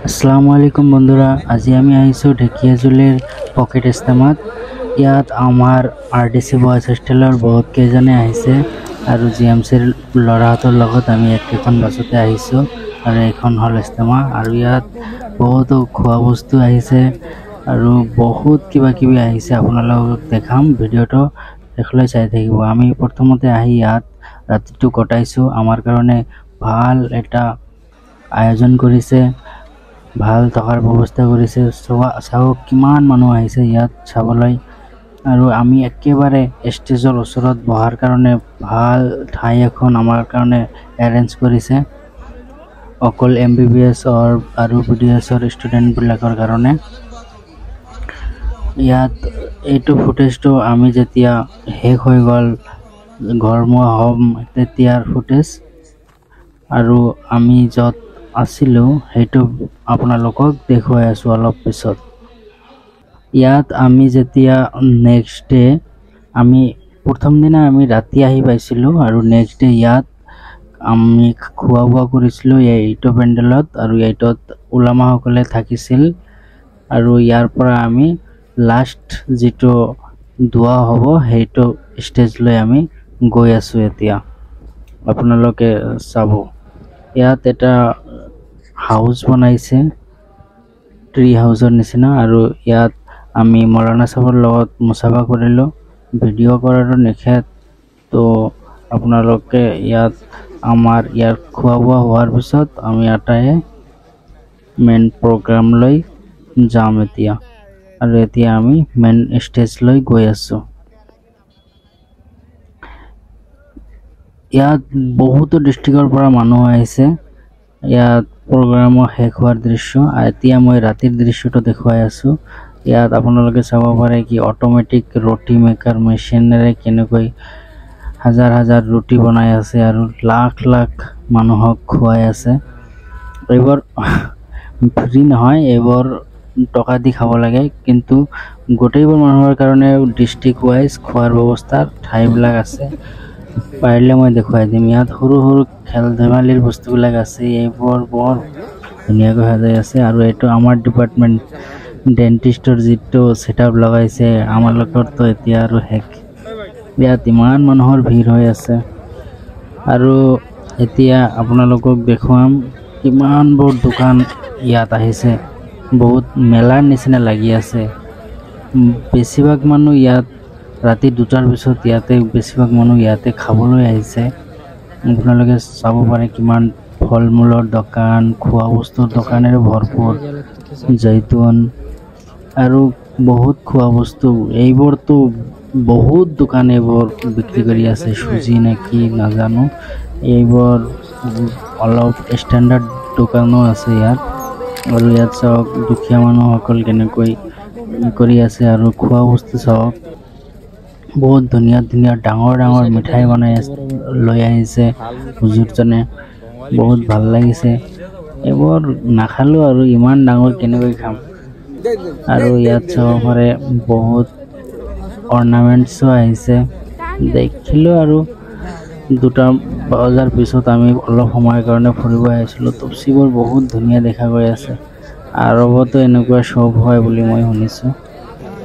আসসালামু আলাইকুম বন্ধুৰা, আজি আমি আহিছো ঢেকিয়াজুলিৰ পকেট ইস্তেমাত। ইয়াত আমাৰ আৰডিসি বয়েজ হোষ্টেলৰ বহুত কেইজনে আহিছে আৰু জিএমচিৰ ল'ৰাহঁতৰ লগত আমি একেখন বাছতে আহিছো আৰু এখন হল ইস্তেমা আৰু ইয়াত বহুতো খোৱা বস্তু আহিছে আৰু বহুত কিবা কিবি আহিছে। আপোনালোকক দেখাম, ভিডিঅ'টো শেষলৈ চাই থাকিব। আমি প্ৰথমতে আহি ইয়াত ৰাতিটো কটাইছো। আমাৰ কাৰণে ভাল এটা আয়োজন কৰিছে, ভাল টকাৰ ব্যৱস্থা কৰিছে। চাওক কিমান মানুহ আহিছে ইয়াত চাবলৈ আৰু আমি একেবাৰে ষ্টেজৰ ওচৰত বহাৰ কাৰণে ভাল ঠাই এখন আমাৰ কাৰণে এৰেঞ্জ কৰিছে, অকল MBBS আৰু BDSৰ ষ্টুডেণ্টবিলাকৰ কাৰণে। ইয়াত এইটো ফুটেজটো আমি যেতিয়া শেষ হৈ গ'ল ঘৰমুৱা হ'ম তেতিয়াৰ ফুটেজ, আৰু আমি য'ত আছিলোঁ সেইটো আপোনালোকক দেখুৱাই আছোঁ অলপ পিছত। ইয়াত আমি যেতিয়া নেক্সট ডে, আমি প্ৰথম দিনা আমি ৰাতি আহি পাইছিলোঁ আৰু নেক্সট ডে ইয়াত আমি খোৱা বোৱা কৰিছিলোঁ এইটো পেণ্ডেলত, আৰু এইটোত ওলামাসকলে থাকিছিল। আৰু ইয়াৰ পৰা আমি লাষ্ট যিটো দোৱা হ'ব সেইটো ষ্টেজলৈ আমি গৈ আছোঁ। এতিয়া আপোনালোকে চাব, ইয়াত এটা হাউচ বনাইছে, ট্ৰি হাউচৰ নিচিনা, আৰু ইয়াত আমি মৌলানা চাহাবৰ লগত মুছাফা কৰিলোঁ। ভিডিঅ' কৰাটো নিষেধ, তো আপোনালোকে ইয়াত আমাৰ ইয়াৰ খোৱা বোৱা হোৱাৰ পিছত আমি আটায়ে মেইন প্ৰগ্ৰামলৈ যাম এতিয়া। আৰু এতিয়া আমি মেইন ষ্টেজলৈ গৈ আছোঁ। ইয়াত বহুতো ডিষ্ট্ৰিক্টৰ পৰা মানুহ আহিছে। ইয়াত প্ৰগ্ৰামৰ শেষ হোৱাৰ দৃশ্য, এতিয়া মই ৰাতিৰ দৃশ্যটো দেখুৱাই আছোঁ। ইয়াত আপোনালোকে চাব পাৰে কি অটোমেটিক ৰুটি মেকাৰ মেচিনেৰে কেনেকৈ হাজাৰ হাজাৰ ৰুটি বনাই আছে আৰু লাখ লাখ মানুহক খুৱাই আছে। এইবোৰ ফ্ৰী নহয়, এইবোৰ টকা দি খাব লাগে, কিন্তু গোটেইবোৰ মানুহৰ কাৰণে ডিষ্ট্ৰিক্ট ৱাইজ খোৱাৰ ব্যৱস্থাৰ ঠাইবিলাক আছে। পাৰিলে মই দেখুৱাই দিম। ইয়াত সৰু সৰু খেল ধেমালিৰ বস্তুবিলাক আছে, এইবোৰ বৰ ধুনীয়াকৈ সজাই আছে। আৰু এইটো আমাৰ ডিপাৰ্টমেণ্ট ডেণ্টিষ্টৰ যিটো ছেটআপ লগাইছে, আমালোকৰতো এতিয়া আৰু শেষ। ইয়াত ইমান মানুহৰ ভিৰ হৈ আছে। আৰু এতিয়া আপোনালোকক দেখুৱাম কিমানবোৰ দোকান ইয়াত আহিছে, বহুত মেলাৰ নিচিনা লাগি আছে। বেছিভাগ মানুহ ইয়াত ৰাতি 2টাৰ পিছত ইয়াতে বেছিভাগ মানুহ ইয়াতে খাবলৈ আহিছে। আপোনালোকে চাব পাৰে কিমান ফল মূলৰ দোকান, খোৱা বস্তুৰ দোকানেৰে ভৰপূৰ, জৈতুন আৰু বহুত খোৱা বস্তু। এইবোৰতো বহুত দোকান এইবোৰ বিক্ৰী কৰি আছে, চুজি নে কি নাজানো। এইবোৰ অলপ ষ্টেণ্ডাৰ্ড দোকানো আছে ইয়াত। আৰু ইয়াত চাওক দুখীয়া মানুহসকল কেনেকৈ কৰি আছে। আৰু খোৱা বস্তু চাওক, বহুত ধুনীয়া ধুনীয়া ডাঙৰ ডাঙৰ মিঠাই বনাই লৈ আহিছে হুজুৰজনে, বহুত ভাল লাগিছে। এইবোৰ নাখালোঁ আৰু ইমান ডাঙৰ কেনেকৈ খাম। আৰু ইয়াত চাব পাৰে বহুত অৰ্নামেণ্টছো আহিছে, দেখিলোঁ। আৰু 2টা বজাৰ পিছত আমি অলপ সময়ৰ কাৰণে ফুৰিব আহিছিলোঁ। তপচিবোৰ বহুত ধুনীয়া দেখা গৈ আছে। আৰবতো এনেকুৱা শ্বপ হয় বুলি মই শুনিছোঁ।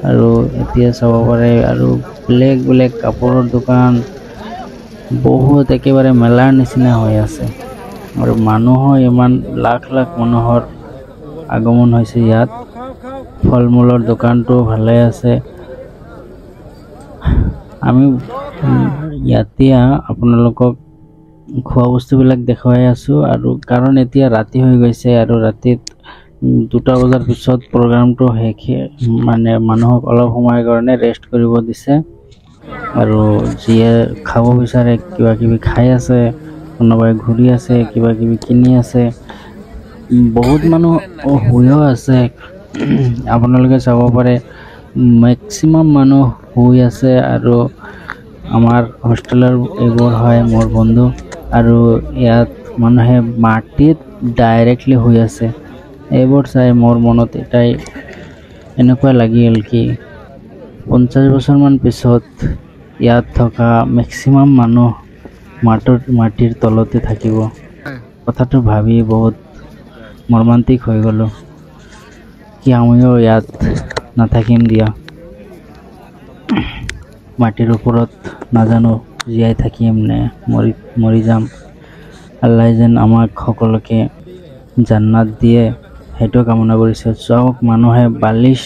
আৰু এতিয়া চাব পাৰে আৰু বেলেগ বেলেগ কাপোৰৰ দোকান, বহুত একেবাৰে মেলাৰ নিচিনা হৈ আছে। আৰু মানুহৰ ইমান লাখ লাখ মানুহৰ আগমন হৈছে ইয়াত। ফল মূলৰ দোকানটো ভালে আছে। আমি ইয়াতে আপোনালোকক খোৱা বস্তুবিলাক দেখুৱাই আছোঁ। আৰু কাৰণ এতিয়া ৰাতি হৈ গৈছে, আৰু ৰাতিত 2টা বজাৰ পিছত প্ৰগ্ৰামটো শেষে, মানে মানুহক অলপ সময়ৰ কাৰণে ৰেষ্ট কৰিব দিছে। আৰু যিয়ে খাব বিচাৰে কিবা কিবি খাই আছে, কোনোবাই ঘূৰি আছে, কিবা কিবি কিনি আছে, বহুত মানুহ শুইও আছে। আপোনালোকে চাব পাৰে মেক্সিমাম মানুহ শুই আছে। আৰু আমাৰ হোষ্টেলৰ এইবোৰ হয় মোৰ বন্ধু, আৰু ইয়াত মানুহে মাটিত ডাইৰেক্টলি শুই আছে। এইবোৰ চাই মোৰ মনত এটাই এনেকুৱা লাগিল কি 50 বছৰমান পিছত ইয়াত থকা মেক্সিমাম মানুহ মাটিৰ তলতে থাকিব। কথাটো ভাবি বহুত মৰ্মান্তিক হৈ গ'লোঁ কি আমিও ইয়াত নাথাকিম দিয়া মাটিৰ ওপৰত নাজানো জীয়াই থাকিম নে মৰি যাম আল্লাহ যেন আমাক সকলোকে জান্নাত দিয়ে সেইটো কামনা কৰিছে চব মানুহে বালিশ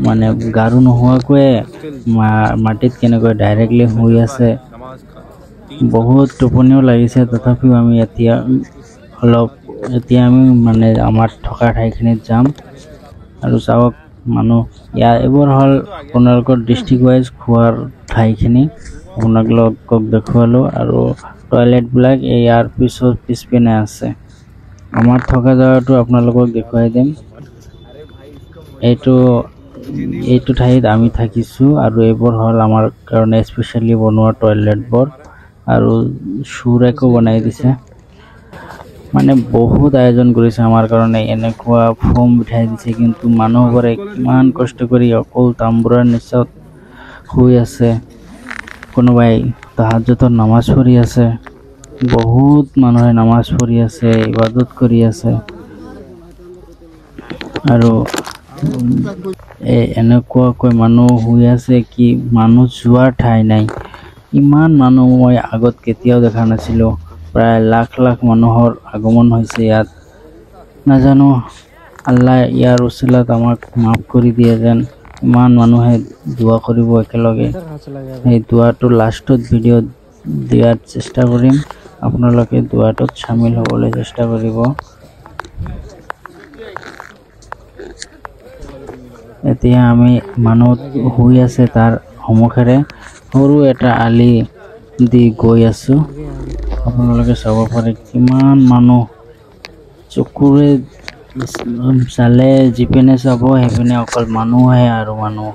মানে গাৰু নোহোৱাকৈ মাটিত কেনেকৈ ডাইৰেক্টলি শুই আছে বহুত টোপনিও লাগিছে তথাপিও আমি এতিয়া আমি মানে আমাৰ থকা ঠাইখিনিত যাম আৰু চাওক মানুহ এইবোৰ হ'ল আপোনালোকৰ ডিষ্ট্ৰিক্ট ৱাইজ খোৱাৰ ঠাইখিনি আপোনালোকক দেখুৱালোঁ আৰু টয়লেটবিলাক ইয়াৰ পিছপিনে আছে আমাৰ থকা জেগাটো আপোনালোকক দেখুৱাই দিম এইটো ঠাইত আমি থাকিছোঁ আৰু এইবোৰ হ'ল আমাৰ কাৰণে স্পেচিয়েলি বনোৱা টয়লেটবোৰ আৰু সুৰেকো বনাই দিছে মানে বহুত আয়োজন কৰিছে আমাৰ কাৰণে এনেকুৱা ফৰ্ম উঠাই দিছে কিন্তু মানুহবোৰে কিমান কষ্ট কৰি অকল তাম্বুৰাৰ নিচত শুই আছে কোনোবাই তাহাজ্জুদৰ নামাজ পঢ়ি আছে বহুত মানুহে নামাজ পঢ়ি আছে ইবাদত কৰি আছে আৰু এনেকুৱাকৈ মানুহ শুই আছে কি মানুহ যোৱাৰ ঠাই নাই ইমান মানুহ মই আগত কেতিয়াও দেখা নাছিলোঁ প্ৰায় লাখ লাখ মানুহৰ আগমন হৈছে ইয়াত নাজানো আল্লাহ ইয়াৰ উচিলাত আমাক মাফ কৰি দিয়ে যেন ইমান মানুহে দোৱা কৰিব একেলগে এই দোৱাটো লাষ্টত ভিডিঅ'ত দিয়াৰ চেষ্টা কৰিম আপোনালোকে দোৱাটোত শামিল হ'বলৈ চেষ্টা কৰিব এতিয়া আমি মানুহ শুই আছে তাৰ সন্মুখেৰে সৰু এটা আলি দি গৈ আছোঁ আপোনালোকে চাব পাৰে কিমান মানুহ চকুৰে চালে যিপিনে চাব সেইপিনে অকল মানুহে আৰু মানুহ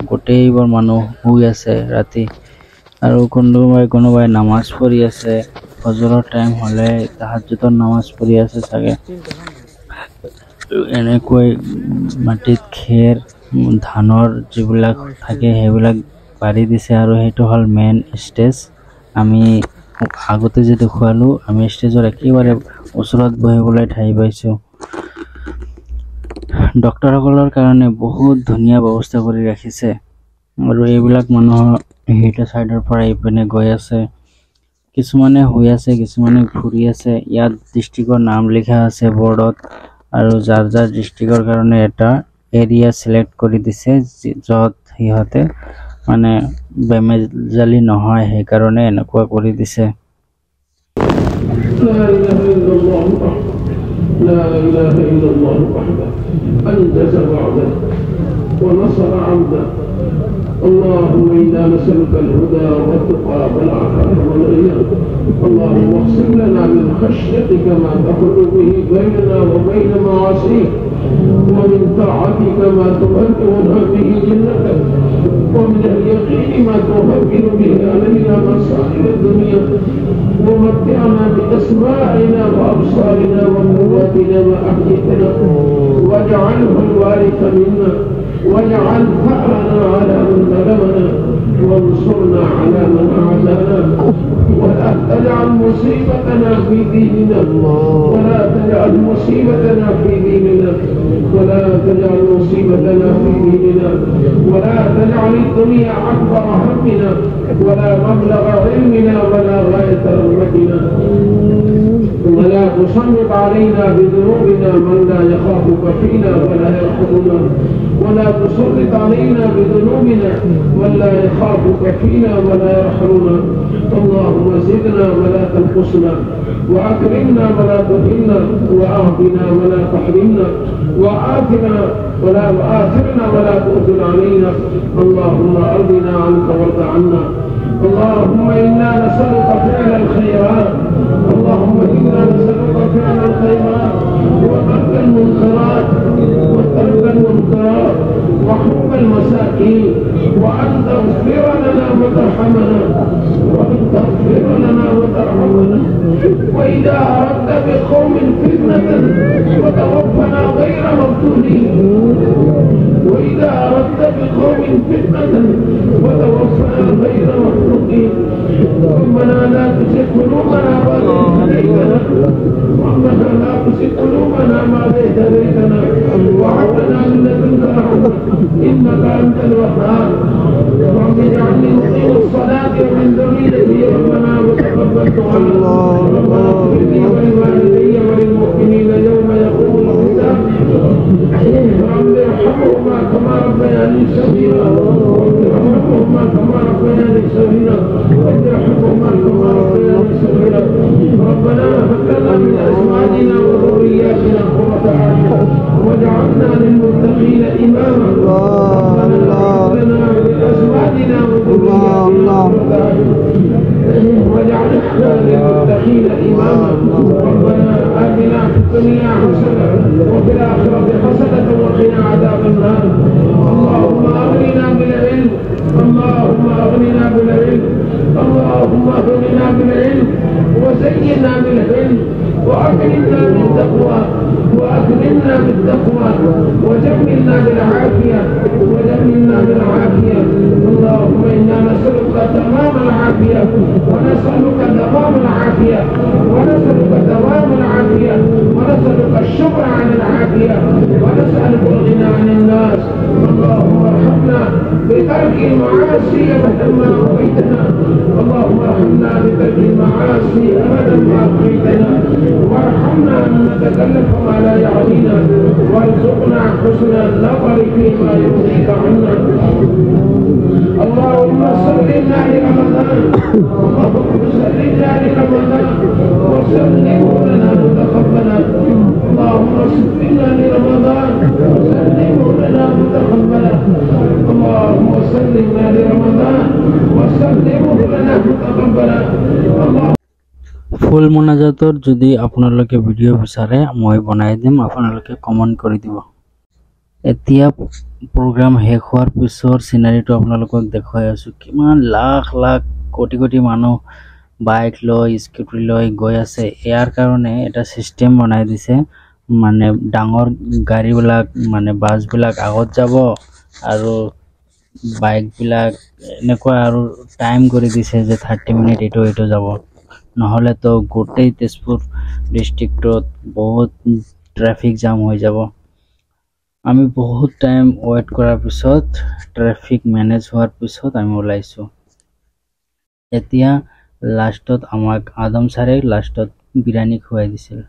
গোটেইবোৰ মানুহ শুই আছে ৰাতি আৰু কোনোবাই নামাজ পঢ়ি আছে ফজৰৰ টাইম হ'লে তাহাজ্জুদৰ নামাজ পঢ়ি আছে চাগে এনেকৈ মাটিত খেৰ ধানৰ যিবিলাক থাকে সেইবিলাক পাৰি দিছে আৰু সেইটো হ'ল মেইন ষ্টেজ আমি আগতে যে দেখুৱালোঁ আমি ষ্টেজৰ একেবাৰে ওচৰত বহিবলৈ ঠাই পাইছোঁ ডক্টৰসকলৰ কাৰণে বহুত ধুনীয়া ব্যৱস্থা কৰি ৰাখিছে আৰু এইবিলাক মানুহৰ সেইটো চাইডৰ পৰা ইপিনে গৈ আছে কিছুমানে শুই আছে কিছুমানে ঘূৰি আছে ইয়াত ডিষ্ট্ৰিক্টৰ নাম লিখা আছে বৰ্ডত আৰু যাৰ ডিষ্ট্ৰিক্টৰ কাৰণে এটা এৰিয়া সিলেক্ট কৰি দিছে য'ত সিহঁতে মানে বেমেজালি নহয় সেইকাৰণে এনেকুৱা কৰি দিছে لا إله إلا الله وحده أنجز وعده ونصر عبده اللهم إنا نسألك الهدى والتقى والعفاف والغنى اللهم اقسم لنا من خشيتك ما تحول به بيننا وبين معاصيك ومن طاعتك ما تبلغنا به جنتك ومن اليقين ما تهون به علينا مصائب الدنيا ومتعنا بأسماعنا وأبصارنا وقواتنا ما أحييتنا واجعله الوارث منا واجعل ثأرنا على من ظلمنا وانصرنا على من عادانا ولا تجعل مصيبتنا في ديننا ولا تجعل مصيبتنا في ديننا ولا تجعل مصيبتنا في ديننا ولا تجعل الدنيا أكبر همنا ولا مبلغ علمنا ولا غاية رغبتنا ولا تسلط علينا بذنوبنا من لا يخافك فينا ولا يرحمنا ولا تسلط علينا بذنوبنا من لا يخافك فينا ولا يرحمنا اللهم زدنا ولا تنقصنا وأكرمنا ولا تهنا وأعطنا ولا تحرمنا وآثرنا ولا تؤثر علينا اللهم أرضنا عنك وارض عنا اللهم إنا نسألك فعل الخيرات اللهم إنا نسألك فعل الخيرات وترك المنكرات وحب المساكين وأن تغفر لنا وترحمنا وإذا أردت بقوم فتنة وتوفنا غير مفتونين وإذا أردت بقوم فتنة وتوفنا غير مفتونين. ربنا لا تزغ قلوبنا بعد إذ هديتنا ربنا لا تزغ قلوبنا بعد إذ هديتنا وهب لنا من لدنك رحمة إنك أنت الوهاب. رب اجعلني مقيم الصلاة ومن ذريتي ربنا وتقبل دعاء. ربنا اغفر لي ولوالدي وللمؤمنين يوم يقوم الحساب. رب ارحمهما كما ربياني صغيرا رب ارحمهما كما ربياني صغيرا رب ارحمهما كما ربياني صغيرا. ربنا هب لنا من ازواجنا وذرياتنا قرة اعين واجعلنا للمتقين اماما. ربنا هب لنا من ازواجنا وذرياتنا قرة اعين واجعلنا للمتقين اماما. ربنا آتنا في الدنيا حسنة وفي الآخرة حسنة وقنا عذاب النار. اللهم أغننا بالعلم اللهم أغننا بالعلم اللهم أغننا بالعلم وزينا بالعلم وأكرمنا بالتقوى وأكرمنا بالتقوى وجملنا بالعافية وجملنا بالعافية. اللهم إنا نسألك تمام العافية ونسألك دوام العافية ونسألك دوام العافية ونسألك الشكر عن العافية ونسألك الغنى عن الناس. اللهم ارحمنا بترك المعاصي أبدا ما أبقيتنا. اللهم ارحمنا بترك المعاصي أبدا ما أبقيتنا وارحمنا أن نتكلف ما لا يعنينا وارزقنا حسن النظر فيما يرضيك عنا. اللهم سلمنا لرمضان اللهم سلمنا لرمضان وسلمه لنا متقبلا. اللهم سلمنا لرمضان وسلمه لنا متقبلا. اللهم سلمنا لرمضان وسلمه لنا متقبلا. ফুল মোনাজাতৰ যদি আপোনালোকে ভিডিঅ' বিচাৰে মই বনাই দিম, আপোনালোকে কমেণ্ট কৰি দিব। এতিয়া প্ৰগ্ৰাম শেষ হোৱাৰ পিছৰ চিনাৰীটো আপোনালোকক দেখুৱাই আছোঁ। কিমান লাখ লাখ কোটি কোটি মানুহ বাইক লৈ স্কুটি লৈ গৈ আছে। ইয়াৰ কাৰণে এটা চিষ্টেম বনাই দিছে, মানে ডাঙৰ গাড়ীবিলাক মানে বাছবিলাক আগত যাব আৰু বাইকবিলাক এনেকুৱা আৰু টাইম কৰি দিছে যে 30 মিনিট এইটো যাব, নহ'লে তো গোটেই তেজপুৰ ডিষ্ট্ৰিক্টত বহুত ট্ৰাফিক জাম হৈ যাব। আমি বহুত টাইম ৱেইট কৰাৰ পিছত ট্ৰাফিক মেনেজ হোৱাৰ পিছত আমি ওলাইছোঁ। এতিয়া লাষ্টত আমাক আদম ছাৰে লাষ্টত বিৰিয়ানী খুৱাই দিছিল।